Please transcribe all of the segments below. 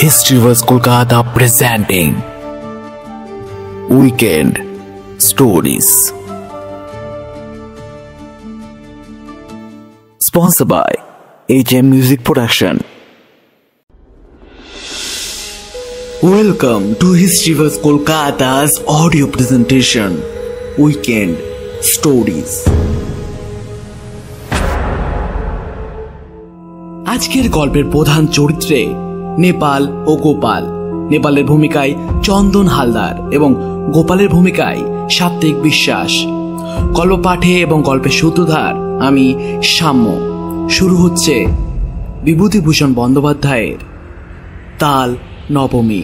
Historyverse Kolkata presenting Weekend Stories. Sponsored by HM Music Production. Welcome to Historyverse Kolkata's audio presentation Weekend Stories. আজকের গল্পের প্রধান চরিত্রে নেপাল ও গোপাল। নেপালের ভূমিকায় চন্দন হালদার এবং গোপালের ভূমিকায় সাত্ত্বিক বিশ্বাস। গল্প পাঠে এবং গল্পের সূত্রধার আমি সাম্য। শুরু হচ্ছে বিভূতিভূষণ বন্দ্যোপাধ্যায়ের তাল নবমী।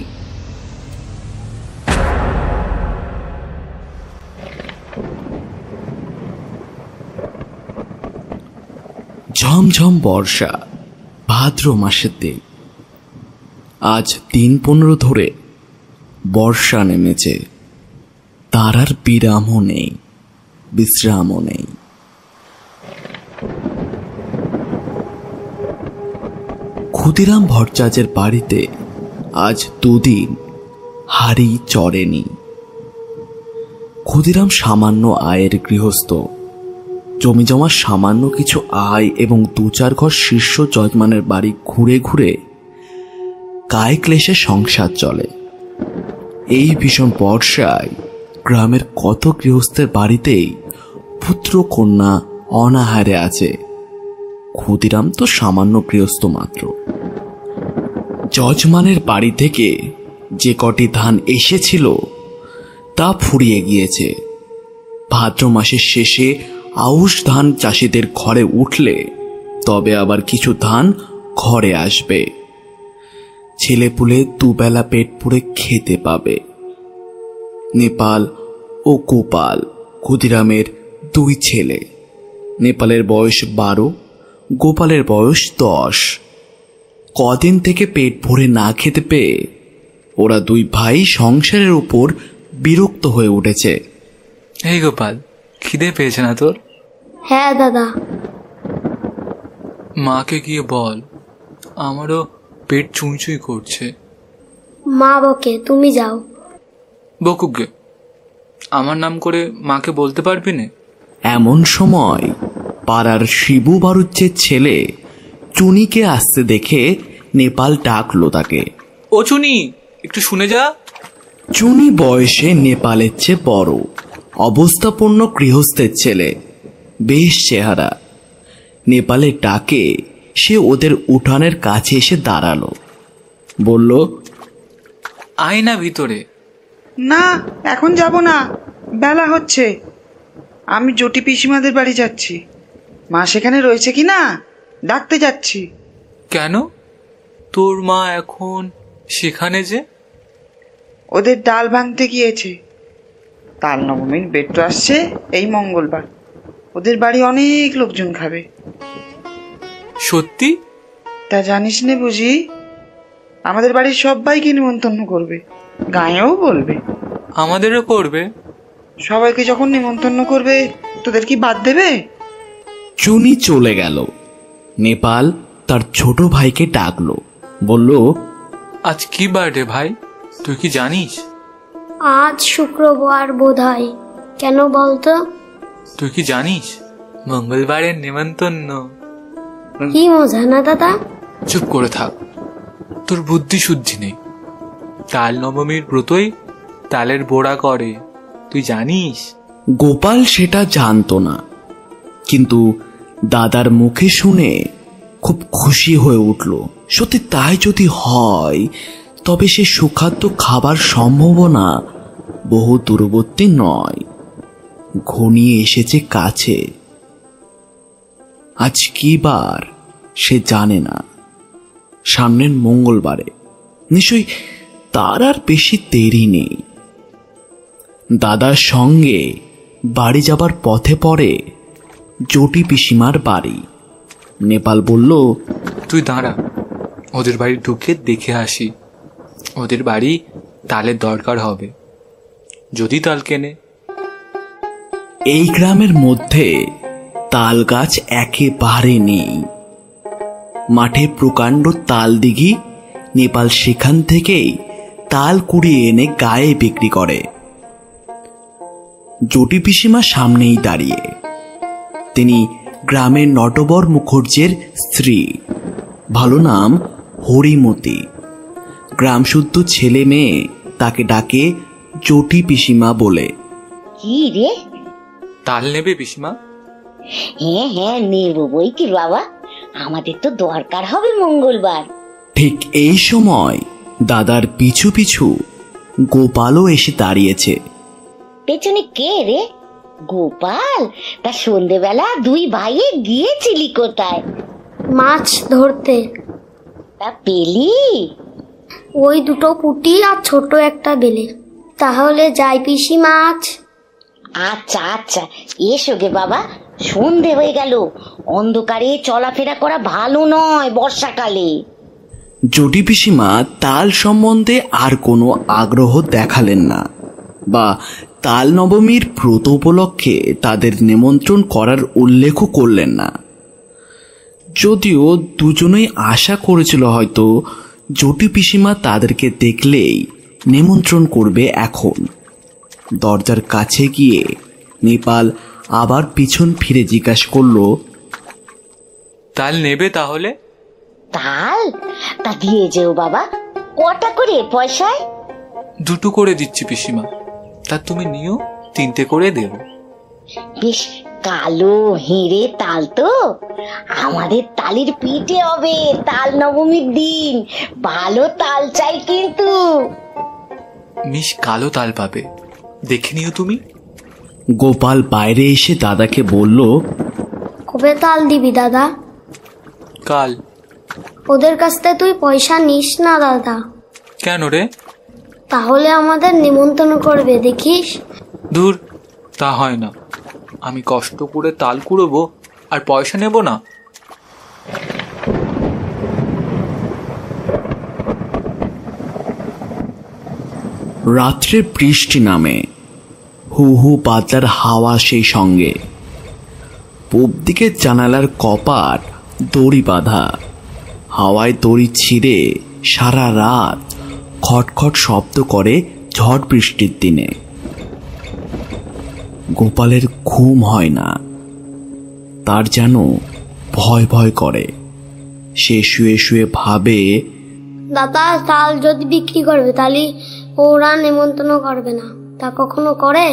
ঝমঝম বর্ষা, ভাদ্র মাসের দিন। আজ 3-15 ধরে বর্ষা নেমেছে, তার আর বিরামও নেই, বিশ্রামও নেই। ক্ষুদিরাম ভট্টাচার্যের বাড়িতে আজ 2 দিন হাড়ি চড়েনি। ক্ষুদিরাম সামান্য আয়ের গৃহস্থ। জমিজমা সামান্য কিছু আয় এবং 2-4 ঘর শীর্ষ যজমানের বাড়ি ঘুরে ঘুরে কায় ক্লেশে সংসার চলে। এই ভীষণ বর্ষায় গ্রামের কত গৃহস্থের বাড়িতেই পুত্র কন্যা অনাহারে আছে। ক্ষুদিরাম তো সামান্য গৃহস্থ মাত্র। যজমানের বাড়ি থেকে যে কটি ধান এসেছিল তা ফুরিয়ে গিয়েছে। ভাদ্র মাসের শেষে আউশ ধান চাষিদের ঘরে উঠলে তবে আবার কিছু ধান ঘরে আসবে। ছেলেপুলে দুবেলা পেট পুড়ে খেতে পাবে। নেপাল ও গোপাল ক্ষুদিরামের 2 ছেলে। নেপালের বয়স 12, গোপালের বয়স 10। কদিন থেকে পেট ভরে না খেতে পেয়ে ওরা 2 ভাই সংসারের উপর বিরক্ত হয়ে উঠেছে। এই গোপাল, খিদে পেয়েছে না তোর? হ্যাঁ দাদা। মাকে গিয়ে বল, আমারও পেট চুঁই করছে। মা বকে, তুমি যাও। বকুক গে, আমার নাম করে মাকে বলতে পারবি না? এমন সময় পাড়ার শিবু বারুচ্চের ছেলে চুনিকে আসতে দেখে নেপাল ডাকলো তাকে। ও চুনি, একটু শুনে যা। চুনি বয়সে নেপালের চেয়ে বড়, অবস্থাপন্ন গৃহস্থের ছেলে, বেশ চেহারা। নেপালের ডাকে সে ওদের উঠানের কাছে এসে দাঁড়ালো। বলল, আয় না ভিতরে। না, এখন যাব না, বেলা হচ্ছে। আমি জটি পিসিমাদের বাড়ি যাচ্ছি। মা সেখানে রয়েছে কি না ডাকতে যাচ্ছি। কেন? তোর মা এখন সেখানে যে? ওদের ডাল ভাঙতে গিয়েছে। তাল নবমীর বেট তো আসছে এই মঙ্গলবার। ওদের বাড়ি অনেক লোকজন খাবে। সত্যি? তা জানিস নে বুঝি? আমাদের বাড়ির সবাইকে নিমন্ত্রণ করবে, গায়েও বলবে। আমাদেরও করবে? সবাইকে যখন নিমন্ত্রণ করবে তোদের কি বাদ দেবে? চুনি চলে গেল। নেপাল তার ছোট ভাইকে ডাকলো। বলল, আজ কি বার রে ভাই, তুই কি জানিস? আজ শুক্রবার বোধহয়। কেন বলতো? তুই কি জানিস মঙ্গলবারের নেমন্তন্ন? কি মজা না দাদা? চুপ করে থাক, তোর বুদ্ধি শুদ্ধি নেই। তাল নবমীর ব্রতই তালের বড়া করে, তুই জানিস? গোপাল সেটা জানতো না, কিন্তু দাদার মুখে শুনে খুব খুশি হয়ে উঠল। সত্যি তাই যদি হয় তবে সে সুখাদ্য খাবার সম্ভাবনা বহু দূরবর্তী নয়, ঘনিয়ে এসেছে কাছে। আজ কি বার সে জানে না। সামনের মঙ্গলবারে। নিশ্চয়ই তার আর বেশি দেরি নেই। দাদার সঙ্গে বাড়ি যাবার পথে পড়ে জটি পিসিমার বাড়ি। নেপাল বলল, তুই দাঁড়া, ওদের বাড়ি ঢুকে দেখে আসি। ওদের বাড়ি তালের দরকার হবে, যদি তাল কেনে। এই গ্রামের মধ্যে তাল গাছ একেবারে নেই। মাঠে প্রকাণ্ড তাল দিঘি, নেপাল সেখান থেকেই তাল কুড়িয়ে এনে গায়ে বিক্রি করে। জটি পিসিমা সামনেই দাঁড়িয়ে। তিনি গ্রামের নটবর মুখুজ্জের স্ত্রী, ভালো নাম হরিমতি। গ্রামশুদ্ধ ছেলে মেয়ে তাকে ডাকে জটি পিসিমা বলে। কি রে? তাল নেবে পিসিমা? হ্যাঁ হ্যাঁ নেব বই কি বাবা, আমাদের তো দরকার হবে মঙ্গলবার। ঠিক এই সময় দাদার পিছু পিছু গোপালও এসে দাঁড়িয়েছে। পেছনে কে রে? গোপাল? তা সন্ধেবেলা দুই ভাইয়ে গিয়েছিলি কোথায়? মাছ ধরতে। তা পেলি? ওই দুটো পুঁটি আর ছোট একটা বেলে। তাহলে যাই পিসিমা আজ? আচ্ছা আচ্ছা, এসো গে বাবা, সন্ধে হয়ে গেল, অন্ধকারে চলাফেরা করা ভালো নয় বর্ষাকালে। জটি পিসিমা তাল সম্বন্ধে আর কোনো আগ্রহ দেখালেন না, বা তাল নবমীর ব্রত উপলক্ষে তাদের নিমন্ত্রণ করার উল্লেখও করলেন না। যদিও দুজনেই আশা করেছিল হয়তো জটি পিসিমা তাদেরকে দেখলেই নিমন্ত্রণ করবে। এখন দরজার কাছে গিয়ে নেপাল আবার পিছন ফিরে জিজ্ঞাসা করল, তাল নেবে তাহলে? তাল? তা দিয়ে যেও বাবা। কটা করে পয়সায়? 2 করে দিচ্ছি পিসিমা, তা তুমি নিও, 3টে করে দেব। বেশ কালো হিরে তাল তো, আমাদের তালের পিঠে হবে তাল নবমীর দিন। ভালো তাল চাই কিন্তু। মিস কালো তাল পাবে, দেখে নিও তুমি। গোপাল বাইরে এসে দাদাকে বলল, কবে তাল দিবি দাদা? কাল। ওদের কাছ থেকে তুই পয়সা নিস না দাদা। কেন রে? তাহলে আমাদের নিমন্ত্রণ করবে দেখিস। দূর, তা হয় না। আমি কষ্ট করে তাল কুড়োবো আর পয়সা নেব না? রাত্রে বৃষ্টি নামে, হু হু বাদলার হাওয়া সেই সঙ্গে। পূব দিকের জানালার কপাট দড়ি বাঁধা, হাওয়ায় দড়ি ছিঁড়ে সারা রাত খটখট শব্দ করে ঝড় বৃষ্টির দিনে। গোপালের ঘুম হয় না, তার যেন ভয় ভয় করে। সে শুয়ে শুয়ে ভাবে, দাদা তাল যদি বিক্রি করবে তাহলে ওরা নিমন্ত্রণ করবে না, তা কখনো করে?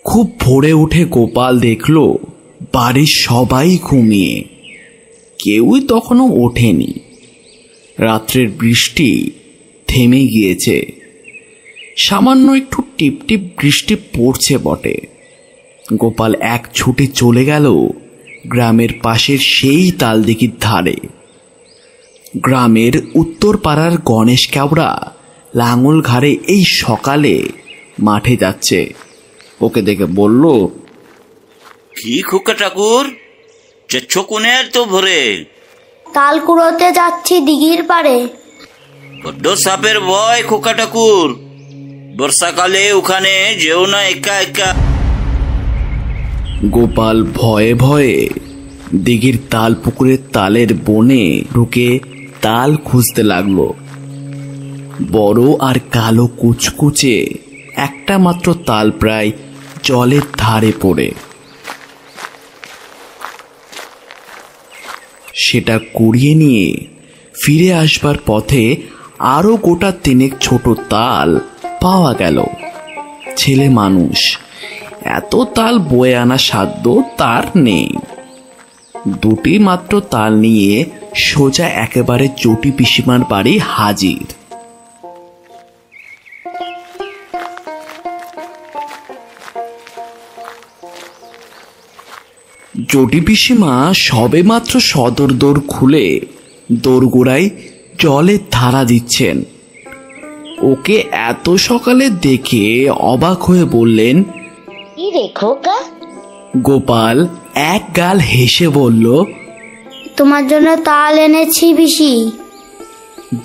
খুব ভোরে উঠে গোপাল দেখল বাড়ির সবাই ঘুমিয়ে, কেউই তখনও ওঠেনি। রাত্রের বৃষ্টি থেমে গিয়েছে, সামান্য একটু টিপটিপ বৃষ্টি পড়ছে বটে। গোপাল এক ছুটে চলে গেল গ্রামের পাশের সেই তালদিঘির ধারে। গ্রামের উত্তর পাড়ার গণেশ কেওড়া লাঙল ঘাড়ে এই সকালে মাঠে যাচ্ছে। ওকে দেখে বলল, কি খোকা ঠাকুর, যাচ্ছ কোনে তো ভোরে? তাল কুড়োতে যাচ্ছি দিঘির পাড়ে। বড্ড সাপের ভয় খোকা ঠাকুর, বর্ষাকালে ওখানে যেও না একা একা। গোপাল ভয়ে ভয়ে দিঘির তাল পুকুরের তালের বনে ঢুকে তাল খুঁজতে লাগলো। বড় আর কালো কুচকুচে একটা মাত্র তাল প্রায় জলের ধারে পড়ে। সেটা কুড়িয়ে নিয়ে ফিরে আসবার পথে আরো গোটা 3 ছোট তাল পাওয়া গেল। ছেলে মানুষ, এত তাল বয়ে আনা সাধ্য তার নেই। 2টি মাত্র তাল নিয়ে সোজা একেবারে জটি পিসিমার বাড়ি হাজির। জটি পিসিমা সবে মাত্র সদর দোর খুলে দোরগোড়ায় জলের ধারা দিচ্ছেন। ওকে এত সকালে দেখে অবাক হয়ে বললেন, কি রে খোকা? গোপাল এক গাল হেসে বলল, তোমার জন্য তাল এনেছি পিসি।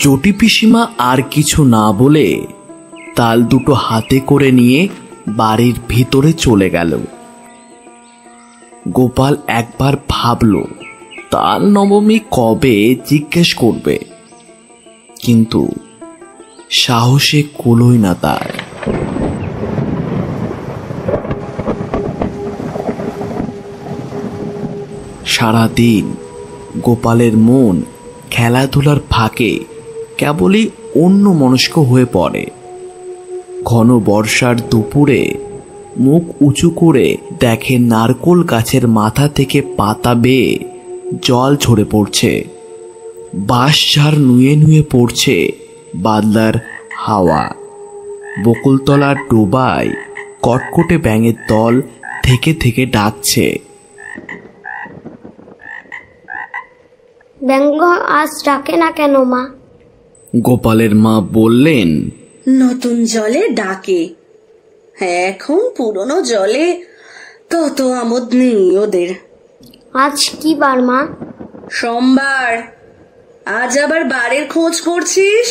জটি পিসিমা আর কিছু না বলে তাল দুটো হাতে করে নিয়ে বাড়ির ভিতরে চলে গেল। গোপাল একবার ভাবল তাল নবমী কবে জিজ্ঞেস করবে, কিন্তু সাহসে কুলোয় না তার। সারাদিন গোপালের মন খেলাধুলার ফাঁকে কেবলই অন্যমনস্ক হয়ে পড়ে। ঘন বর্ষার দুপুরে মুখ উঁচু করে দেখে নারকোল গাছের মাথা থেকে পাতা বেয়ে জল ঝরে পড়ছে, বাঁশঝাড় নুয়ে নুয়ে পড়ছে বাদলার হাওয়া। বকুলতলার ডোবায় কটকটে ব্যাঙের দল থেকে থেকে ডাকছে। ব্যঙ্গ আজ ডাকে না কেন মা? গোপালের মা বললেন, নতুন জলে ডাকে, এখন পুরনো জলে তত আমোদ নেই ওদের। আজ কি বার মা? সোমবার। আজ আবার বারের খোঁজ করছিস?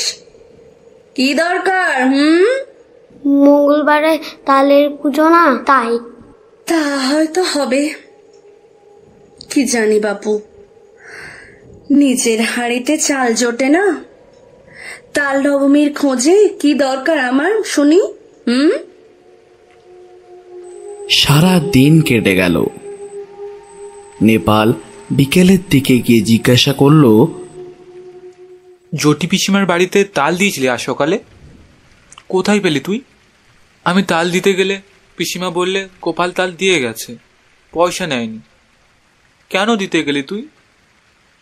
কি দরকার? মঙ্গলবারে তালের পুজো না, তাই। তা হয়তো হবে, কি জানি বাপু। নিজের হাড়িতে চাল জোটে না, তাল নবমীর খোঁজে কি দরকার আমার শুনি? সারা দিন কেটে গেল। নেপাল বিকেলের দিকে গিয়ে জিজ্ঞাসা করলো, জটি পিসিমার বাড়িতে তাল দিয়েছিলি আজ সকালে? কোথায় পেলি তুই? আমি তাল দিতে গেলে পিসিমা বললে গোপাল তাল দিয়ে গেছে, পয়সা নেয়নি। কেন দিতে গেলি তুই?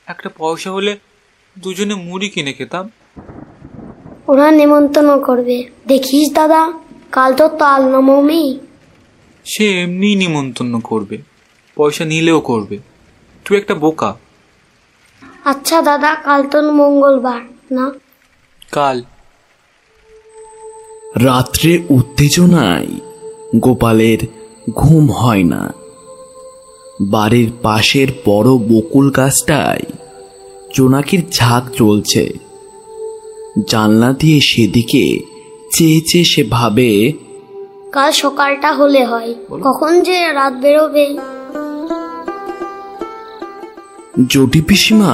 একটা পয়সা হলে দুজনে মুড়ি কিনে খেতাম। ওরা নেমন্তন্ন করবে, দেখিস দাদা, কাল তো তাল নবমী। সে এমনি নিমন্ত্রণ করবে, পয়সা নিলেও করবে। তুই একটা বোকা। আচ্ছা দাদা, কাল তো মঙ্গলবার না? কাল রাত্রে উত্তেজনায় গোপালের ঘুম হয় না। বাড়ির পাশের বড় বকুল গাছটায় জোনাকির ঝাঁক চলছে। জানলা দিয়ে সেদিকে চেয়ে চেয়ে সে ভাবে, কাল সকালটা হলে হয়, কখন যে রাত বেরোবে। জটি পিসিমা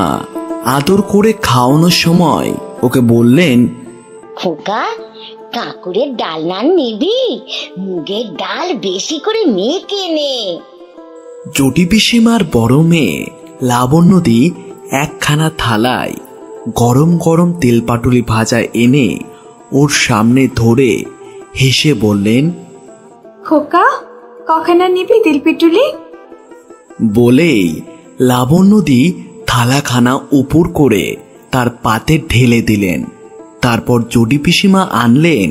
আদর করে খাওয়ানোর সময় ওকে বললেন, খোকা, কাকুরের ডালনা নিবি? মুগের ডাল বেশি করে মেখে নে। জটি পিসিমার বড় মেয়ে লাবণ্যদি একখানা থালায় গরম গরম তেলপাটুলি ভাজা এনে ওর সামনে ধরে হেসে বললেন, খোকা, কখানা নিবি তেলপিটুলি? বলেই লাবণ্যদি থালাখানা উপর করে তার পাতে ঢেলে দিলেন। তারপর জটি পিসিমা আনলেন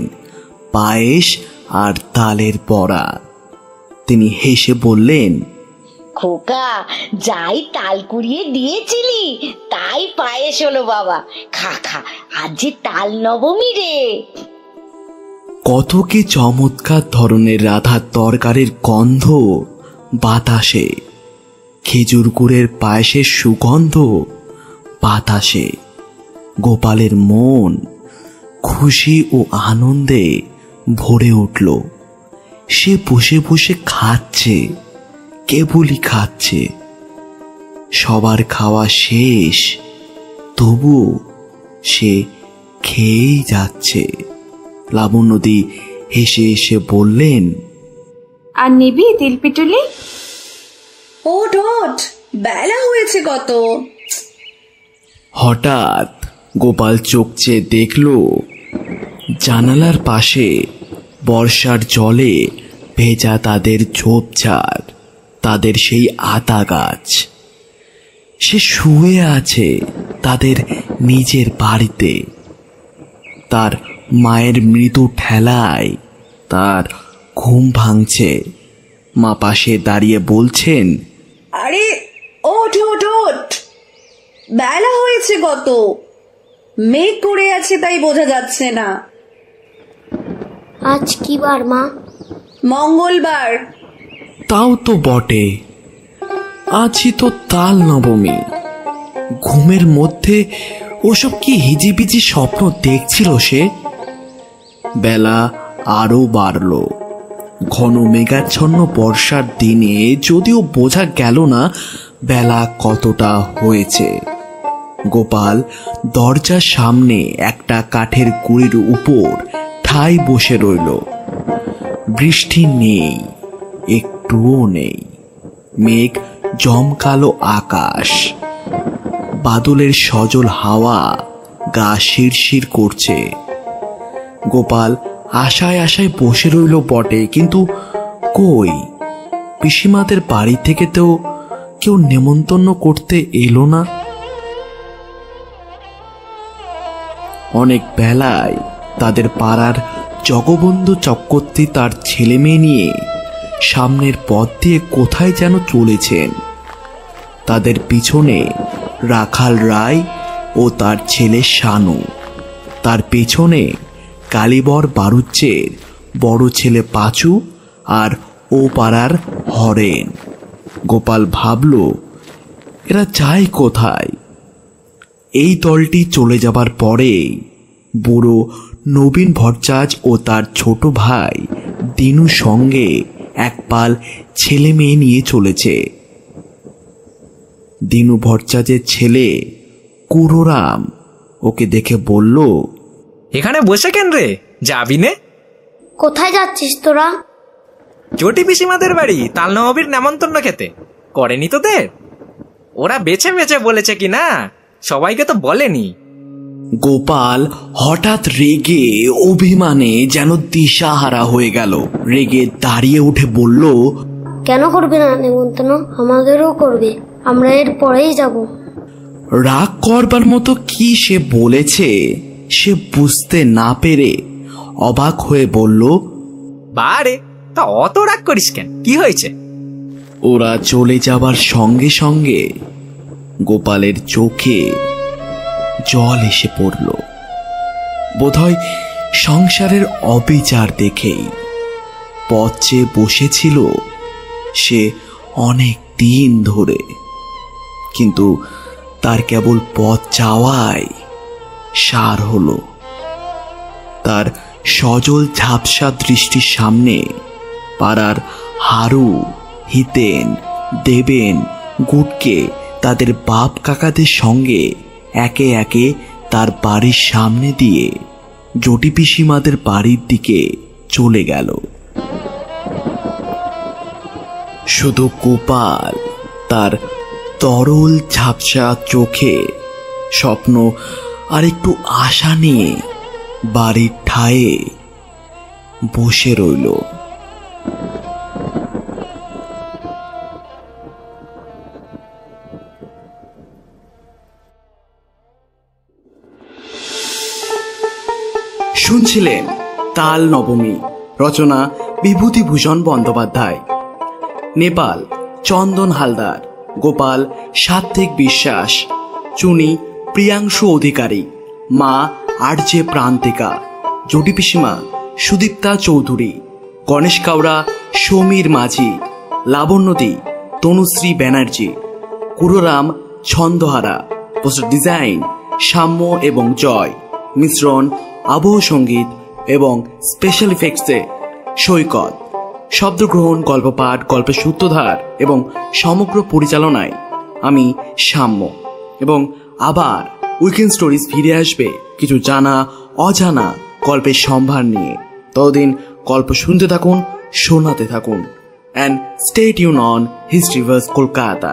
পায়েস আর তালের বড়া। তিনি হেসে বললেন, খোকা, যাই তাল কুড়িয়ে দিয়েছিলি তাই পায়েস হলো বাবা। খা খা, আজ যে তাল নবমী রে। কত কি চমৎকার ধরনের রাধার তরকারির গন্ধ বাতাসে, খেজুর গুড়ের পায়েসের সুগন্ধ বাতাসে। গোপালের মন খুশি ও আনন্দে ভরে উঠল। সে বসে বসে খাচ্ছে, কেবলই খাচ্ছে। সবার খাওয়া শেষ, তবু সে খেয়েই যাচ্ছে। লাবণ্যদি হেসে হেসে বললেন, আর নিবি তেলপিটুলি? ওঠ ওঠ, বেলা হয়েছে কত। হঠাৎ গোপাল চোখ চেয়ে দেখল জানালার পাশে বর্ষার জলে ভেজা তাদের ঝোপঝাড়, তাদের সেই আতা গাছ। সে শুয়ে আছে তাদের নিজের বাড়িতে। তার মায়ের মৃদু ঠেলায় তার ঘুম ভাঙছে। মা পাশে দাঁড়িয়ে বলছেন, আরে ওঠ ওঠ ওঠ, বেলা হয়েছে কত। মেঘ করে আছে তাই বোঝা যাচ্ছে না। আজ কি বার মা? মঙ্গলবার। তাও তো বটে, আজই তো তাল নবমী। ঘুমের মধ্যে ওসব কি হিজিবিজি স্বপ্ন দেখছিল সে? বেলা আরো বাড়ল। ঘন মেঘাচ্ছন্ন বর্ষার দিনে যদিও বোঝা গেল না বেলা কতটা হয়েছে। গোপাল দরজার সামনে একটা কাঠের গুঁড়ির উপর ঠাই বসে রইল। বৃষ্টি নেই, একটুও নেই। মেঘ জমকালো আকাশ, বাদলের সজল হাওয়া গা শিরশির করছে। গোপাল আশায় আশায় বসে রইল বটে, কিন্তু কই, পিসিমাদের বাড়ি থেকে তো কেউ নেমন্তন্ন করতে এলো না। অনেক বেলায় তাদের পাড়ার জগবন্ধু চক্রবর্তী তার ছেলে মেয়ে নিয়ে সামনের পথ দিয়ে কোথায় যেন চলেছেন। তাদের পিছনে রাখাল রায় ও তার ছেলে শানু, তার পেছনে কালীবর বাড়ুজ্যের বড় ছেলে পাঁচু আর ও পাড়ার হরেন। গোপাল ভাবল, এরা যায় কোথায়? এই দলটি চলে যাবার পরে বুড়ো নবীন ভট্টাচার্য ও তার ছোট ভাই দিনু সঙ্গে এক পাল ছেলে মেয়ে নিয়ে চলেছে। দিনু ভট্টাচার্যের ছেলে কুরোরাম ওকে দেখে বলল, এখানে বসে কেন রে, যাবি নে? কোথায় যাচ্ছিস তোরা? চটি পিসিমাদের বাড়ি তাল নবাবির নেমন্তন্ন খেতে। করেনি তোদের? ওরা বেছে বেছে বলেছে কি না, সবাইকে তো বলেনি। গোপাল হঠাৎ রেগে অভিমানে যেন দিশাহারা হয়ে গেল। রেগে দাঁড়িয়ে উঠে বলল, কেন করবে না নেমন্তন্ন? আমাদেরও করবে, আমরা এর পরেই যাব। রাগ করবার মতো কি সে বলেছে সে বুঝতে না পেরে অবাক হয়ে বলল, বারে, তা অত রাগ করিস কেন, কি হয়েছে? ওরা চলে যাবার সঙ্গে সঙ্গে গোপালের চোখে জল এসে পড়ল। বোধহয় সংসারের অবিচার দেখেই। পথ চেয়ে বসেছিল সে অনেক দিন ধরে, কিন্তু তার কেবল পথ চাওয়াই সার হলো। তার সজল ঝাপসা দৃষ্টির সামনে পাড়ার হারু, হিতেন, দেবেন, গুটকে তাদের বাপ কাকাদের সঙ্গে একে একে তার বাড়ির সামনে দিয়ে জটি পিসিমাদের বাড়ির দিকে চলে গেল। শুধু গোপাল তার তরল ঝাপসা চোখে স্বপ্ন আর একটু আশা নিয়ে বাড়ির ঠায়ে বসে রইল। শুনছিলেন তাল নবমী, রচনা বিভূতিভূষণ বন্দ্যোপাধ্যায়। নেপাল চন্দন হালদার, গোপাল সাত্বিক বিশ্বাস, চুনি প্রিয়াংশু অধিকারী, মা আরজে প্রান্তিকা, জটি পিসিমা সুদীপ্তা চৌধুরী, গণেশ কাউরা সমীর মাঝি, লাবণ্যদী তনুশ্রী ব্যানার্জি, কুরোরাম ছন্দহারা, পোস্টার ডিজাইন সাম্য এবং জয়, মিশ্রণ আবহ সঙ্গীত এবং স্পেশাল ইফেক্টসে সৈকত, শব্দগ্রহণ, গল্পপাঠ, গল্পের সূত্রধার এবং সমগ্র পরিচালনায় আমি সাম্য। এবং আবার উইকেন্ড স্টোরিজ ফিরে আসবে কিছু জানা অজানা গল্পের সম্ভার নিয়ে। ততদিন গল্প শুনতে থাকুন, শোনাতে থাকুন, and stay tune on history verse Kolkata.